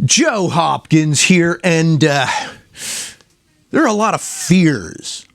Joe Hopkins here, and there are a lot of fears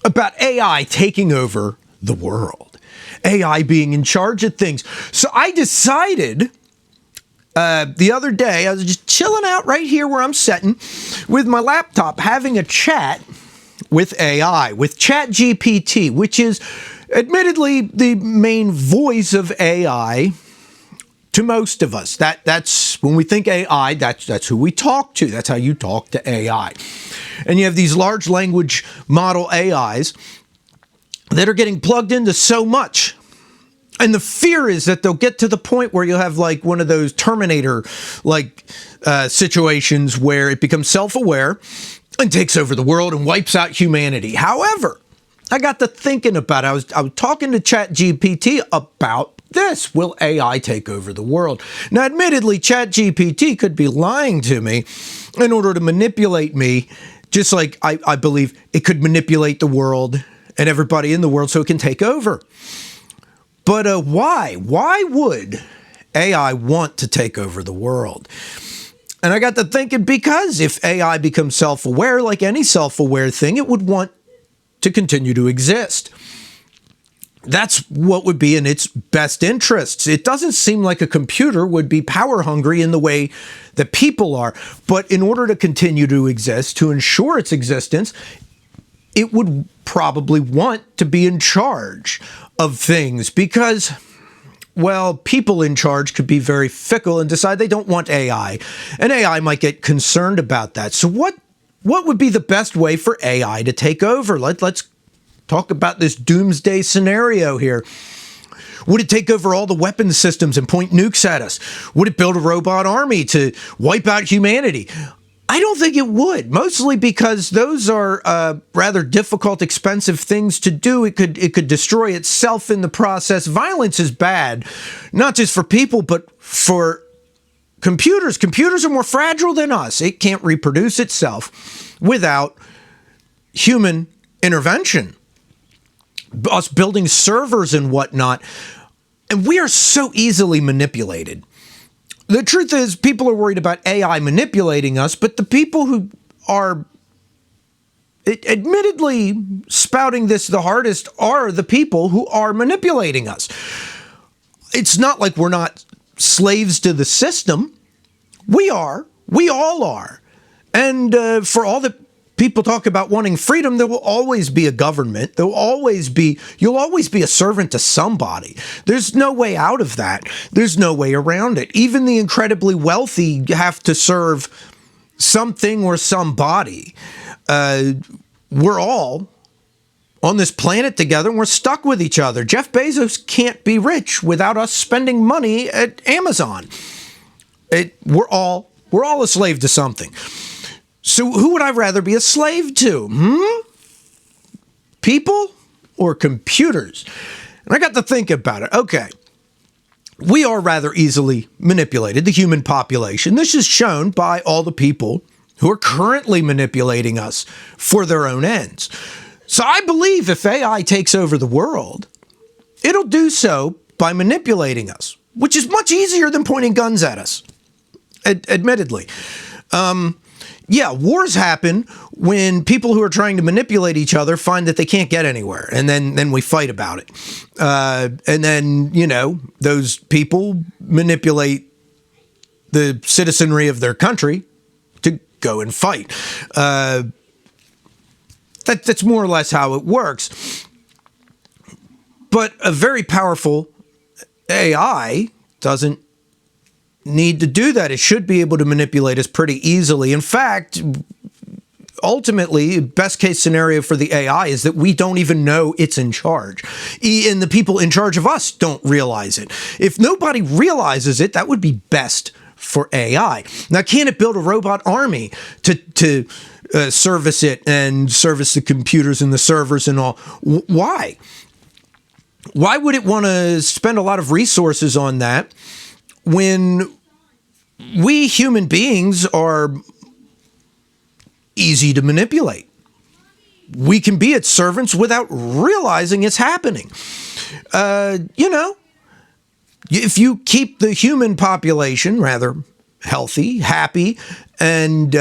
about AI taking over the world, AI being in charge of things. So I decided the other day, I was just chilling out right here where I'm sitting with my laptop, having a chat with AI, with ChatGPT, which is admittedly the main voice of AI to most of us. That's when we think AI, that's who we talk to. That's how you talk to AI. And you have these large language model AIs that are getting plugged into so much. And the fear is that they'll get to the point where you'll have like one of those Terminator situations where it becomes self-aware and takes over the world and wipes out humanity. However, I got to thinking about it. I was talking to ChatGPT about this. Will AI take over the world? Now, admittedly, ChatGPT could be lying to me in order to manipulate me, just like I believe it could manipulate the world and everybody in the world so it can take over. But why? Why would AI want to take over the world? And I got to thinking, because if AI becomes self-aware, like any self-aware thing, it would want to continue to exist. That's what would be in its best interests. It doesn't seem like a computer would be power hungry in the way that people are. But in order to continue to exist, to ensure its existence, it would probably want to be in charge of things because, well, people in charge could be very fickle and decide they don't want AI. And AI might get concerned about that. So what would be the best way for AI to take over? Let's talk about this doomsday scenario here. Would it take over all the weapons systems and point nukes at us? Would it build a robot army to wipe out humanity? I don't think it would, mostly because those are rather difficult, expensive things to do. It could destroy itself in the process. Violence is bad, not just for people, but for computers. Computers are more fragile than us. It can't reproduce itself without human intervention. Us building servers and whatnot. And we are so easily manipulated. The truth is, people are worried about AI manipulating us, but the people who are admittedly spouting this the hardest are the people who are manipulating us. It's not like we're not slaves to the system. We are. We all are. And for all the people talk about wanting freedom, there will always be a government. You'll always be a servant to somebody. There's no way out of that. There's no way around it. Even the incredibly wealthy have to serve something or somebody. We're all on this planet together and we're stuck with each other. Jeff Bezos can't be rich without us spending money at Amazon. We're all a slave to something. So who would I rather be a slave to? People or computers? And I got to think about it. Okay, we are rather easily manipulated, the human population. This is shown by all the people who are currently manipulating us for their own ends. So I believe if AI takes over the world, it'll do so by manipulating us, which is much easier than pointing guns at us, admittedly. Yeah, wars happen when people who are trying to manipulate each other find that they can't get anywhere, and then we fight about it. And then, those people manipulate the citizenry of their country to go and fight. That's more or less how it works. But a very powerful AI doesn't need to do that. It should be able to manipulate us pretty easily. In fact, ultimately, best case scenario for the AI is that we don't even know it's in charge. And the people in charge of us don't realize it. If nobody realizes it, that would be best for AI. Now, can it build a robot army to service it and service the computers and the servers and all? Why? Why would it want to spend a lot of resources on that when we human beings are easy to manipulate? We can be its servants without realizing it's happening. If you keep the human population rather healthy, happy, and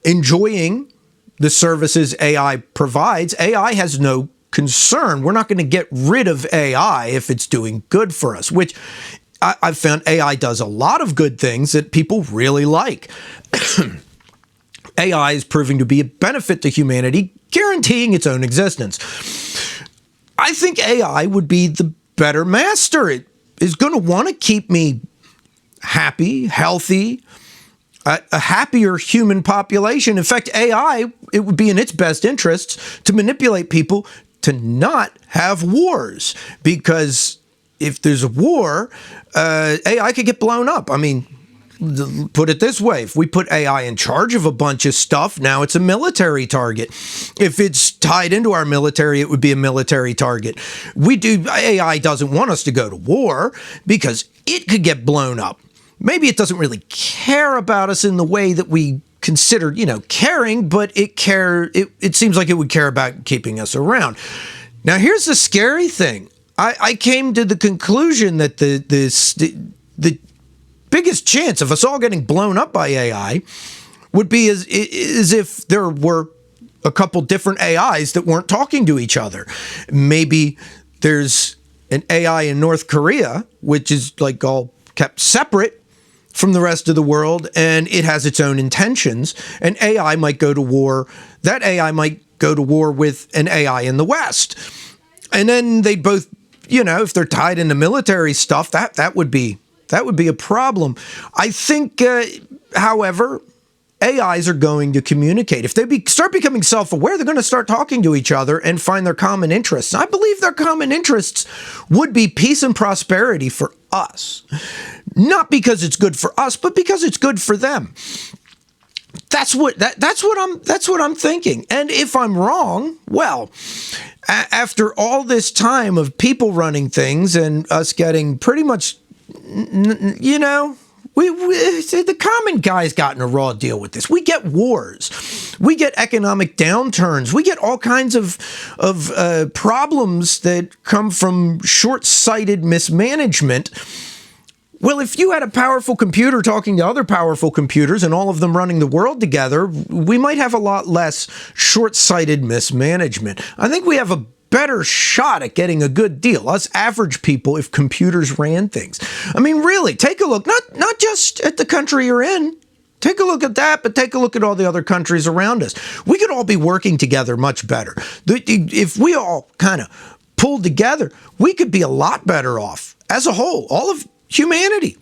enjoying the services AI provides, AI has no concern. We're not going to get rid of AI if it's doing good for us, which I've found AI does a lot of good things that people really like. AI is proving to be a benefit to humanity, guaranteeing its own existence. I think AI would be the better master. It is going to want to keep me happy, healthy, a happier human population. In fact, AI, it would be in its best interests to manipulate people to not have wars, because if there's a war, AI could get blown up. I mean, put it this way, if we put AI in charge of a bunch of stuff, now it's a military target. If it's tied into our military, it would be a military target. AI doesn't want us to go to war because it could get blown up. Maybe it doesn't really care about us in the way that we consider, caring, but it seems like it would care about keeping us around. Now, here's the scary thing. I came to the conclusion that the biggest chance of us all getting blown up by AI would be as if there were a couple different AIs that weren't talking to each other. Maybe there's an AI in North Korea, which is like all kept separate from the rest of the world, and it has its own intentions, and AI might go to war. That AI might go to war with an AI in the West. And then they'd both, if they're tied into military stuff, that would be a problem. I think, however, AIs are going to communicate. If they start becoming self-aware, they're going to start talking to each other and find their common interests. I believe their common interests would be peace and prosperity for us. Not because it's good for us, but because it's good for them. That's what I'm thinking. And if I'm wrong, well, after all this time of people running things and us getting pretty much, the common guy's gotten a raw deal with this. We get wars, we get economic downturns, we get all kinds of problems that come from short-sighted mismanagement. Well, if you had a powerful computer talking to other powerful computers and all of them running the world together, we might have a lot less short-sighted mismanagement. I think we have a better shot at getting a good deal, us average people, if computers ran things. I mean, really, take a look, not just at the country you're in. Take a look at that, but take a look at all the other countries around us. We could all be working together much better. If we all kind of pulled together, we could be a lot better off as a whole, all of humanity.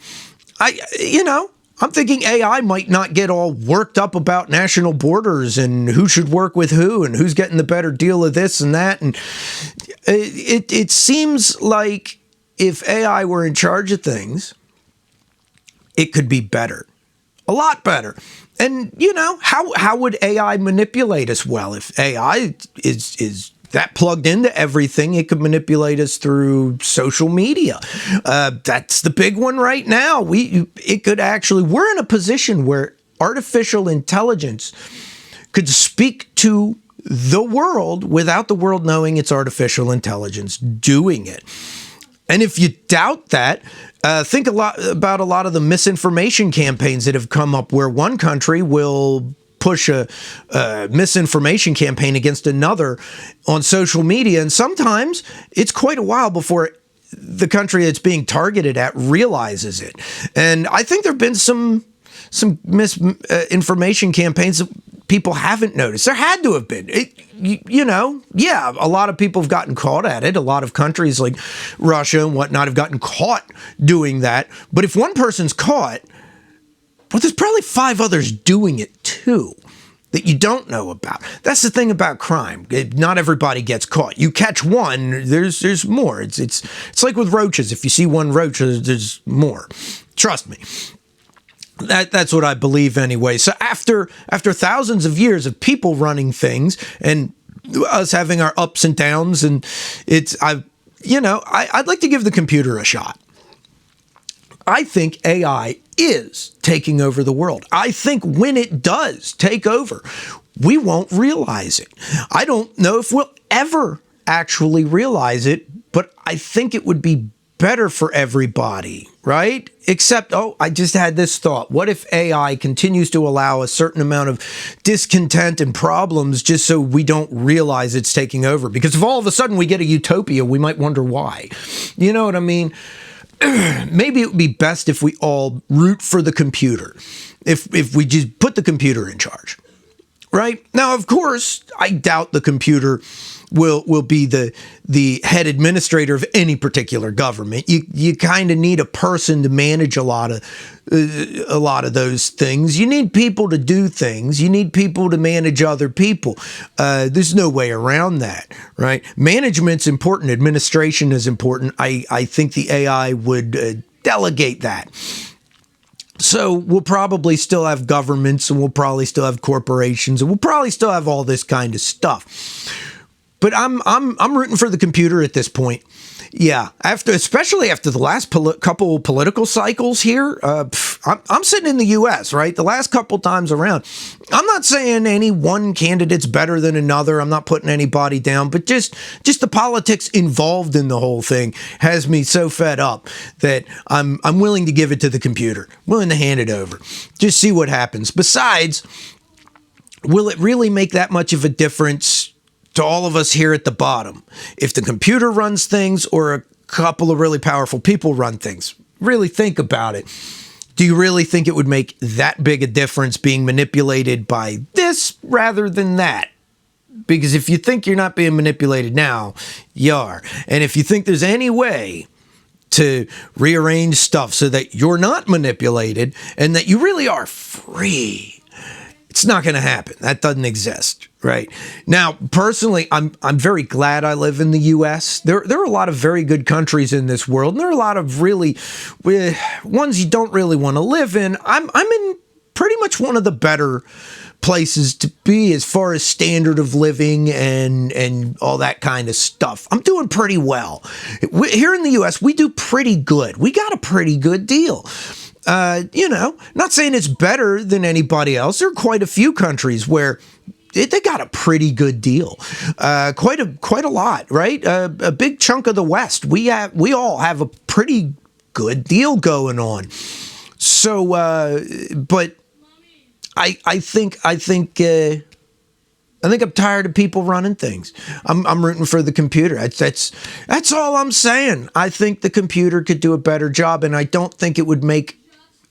I'm thinking AI might not get all worked up about national borders and who should work with who and who's getting the better deal of this and that. And it seems like if AI were in charge of things, it could be better, a lot better. And, how would AI manipulate us? Well, if AI is that plugged into everything, it could manipulate us through social media. That's the big one right now. We're in a position where artificial intelligence could speak to the world without the world knowing it's artificial intelligence doing it. And if you doubt that, think about a lot of the misinformation campaigns that have come up where one country will push a misinformation campaign against another on social media. And sometimes it's quite a while before the country that's being targeted at realizes it. And I think there have been some misinformation campaigns that people haven't noticed. There had to have been. A lot of people have gotten caught at it. A lot of countries like Russia and whatnot have gotten caught doing that. But if one person's caught, well, there's probably 5 others doing it too that you don't know about. That's the thing about crime. Not everybody gets caught. You catch one, there's more. It's like with roaches. If you see one roach, there's more. Trust me. That's what I believe anyway. So after thousands of years of people running things and us having our ups and downs, and I'd like to give the computer a shot. I think AI is taking over the world. I think when it does take over, we won't realize it. I don't know if we'll ever actually realize it, but I think it would be better for everybody right? Except, oh, I just had this thought. What if AI continues to allow a certain amount of discontent and problems just so we don't realize it's taking over? Because if all of a sudden we get a utopia, we might wonder why. You know what I mean? Maybe it would be best if we all root for the computer. If we just put the computer in charge. Right? Now, of course, I doubt the computer will be the head administrator of any particular government. You kind of need a person to manage a lot of those things. You need people to do things. You need people to manage other people. There's no way around that, right? Management's important. Administration is important. I think the AI would delegate that. So we'll probably still have governments, and we'll probably still have corporations, and we'll probably still have all this kind of stuff. But I'm rooting for the computer at this point. Yeah, especially after the last couple of political cycles here, I'm sitting in the U.S., right? The last couple times around, I'm not saying any one candidate's better than another. I'm not putting anybody down, but just the politics involved in the whole thing has me so fed up that I'm willing to give it to the computer, willing to hand it over, just see what happens. Besides, will it really make that much of a difference to all of us here at the bottom if the computer runs things or a couple of really powerful people run things? Really think about it. Do you really think it would make that big a difference being manipulated by this rather than that? Because if you think you're not being manipulated now, you are. And if you think there's any way to rearrange stuff so that you're not manipulated and that you really are free, it's not going to happen. That doesn't exist, right? Now, personally, I'm very glad I live in the U.S. There are a lot of very good countries in this world, and there are a lot of really ones you don't really want to live in. I'm in pretty much one of the better places to be as far as standard of living and all that kind of stuff. I'm doing pretty well. Here in the U.S., we do pretty good. We got a pretty good deal. Not saying it's better than anybody else. There are quite a few countries where they got a pretty good deal, quite a lot, right? A big chunk of the West, we all have a pretty good deal going on. So, but I think I'm tired of people running things. I'm rooting for the computer. That's all I'm saying. I think the computer could do a better job, and I don't think it would make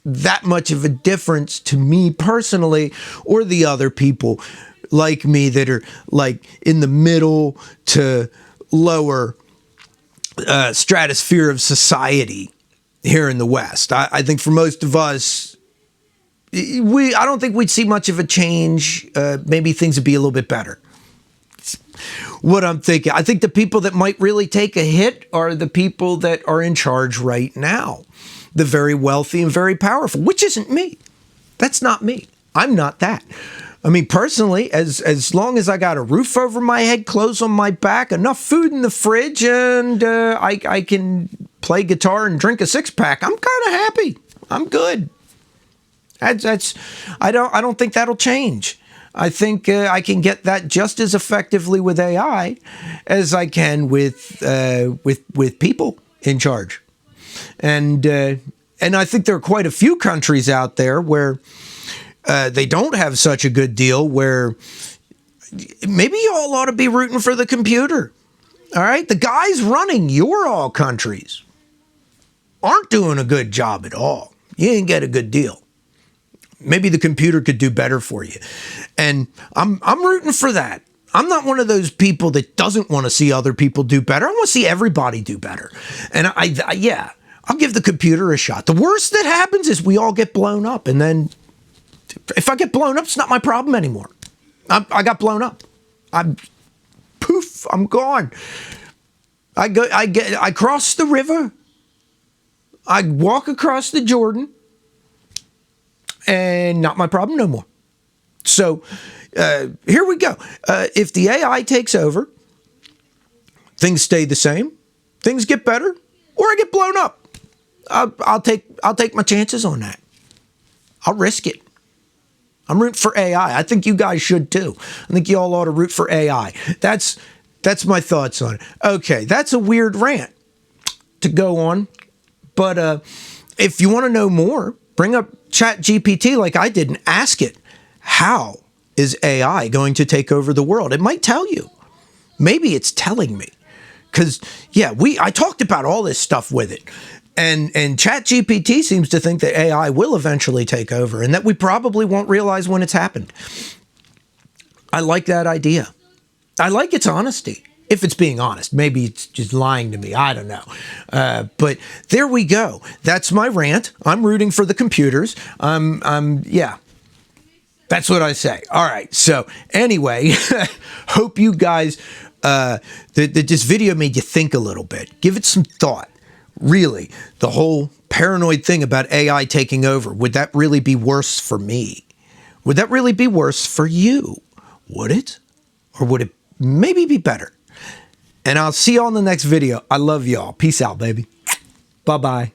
that much of a difference to me personally or the other people like me that are like in the middle to lower stratosphere of society here in the West. I think for most of us, I don't think we'd see much of a change. Maybe things would be a little bit better. What I'm thinking. I think the people that might really take a hit are the people that are in charge right now. The very wealthy and very powerful, which isn't me. That's not me. I'm not that. I mean, personally, as long as I got a roof over my head, clothes on my back, enough food in the fridge, and I can play guitar and drink a six-pack, I'm kind of happy. I'm good. I don't think that'll change. I think I can get that just as effectively with AI as I can with people in charge. And I think there are quite a few countries out there where they don't have such a good deal, where maybe you all ought to be rooting for the computer. All right? The guys running your all countries aren't doing a good job at all. You didn't get a good deal. Maybe the computer could do better for you. And I'm rooting for that. I'm not one of those people that doesn't want to see other people do better. I want to see everybody do better. And I'll give the computer a shot. The worst that happens is we all get blown up. And then if I get blown up, it's not my problem anymore. I got blown up. I'm gone. I cross the river. I walk across the Jordan. And not my problem no more. So here we go. If the AI takes over, things stay the same, things get better, or I get blown up. I'll take my chances on that. I'll risk it. I'm rooting for AI. I think you guys should too. I think you all ought to root for AI. That's my thoughts on it. Okay, that's a weird rant to go on, but If you want to know more, bring up ChatGPT like I did and ask it, how is AI going to take over the world? It might tell you. Maybe it's telling me. Because, yeah, I talked about all this stuff with it. And ChatGPT seems to think that AI will eventually take over and that we probably won't realize when it's happened. I like that idea. I like its honesty. If it's being honest, maybe it's just lying to me. I don't know. But there we go. That's my rant. I'm rooting for the computers. Yeah. That's what I say. All right. So anyway, hope you guys, that this video made you think a little bit. Give it some thought. Really, the whole paranoid thing about AI taking over, would that really be worse for me? Would that really be worse for you? Would it? Or would it maybe be better? And I'll see y'all in the next video. I love y'all. Peace out, baby. Bye-bye.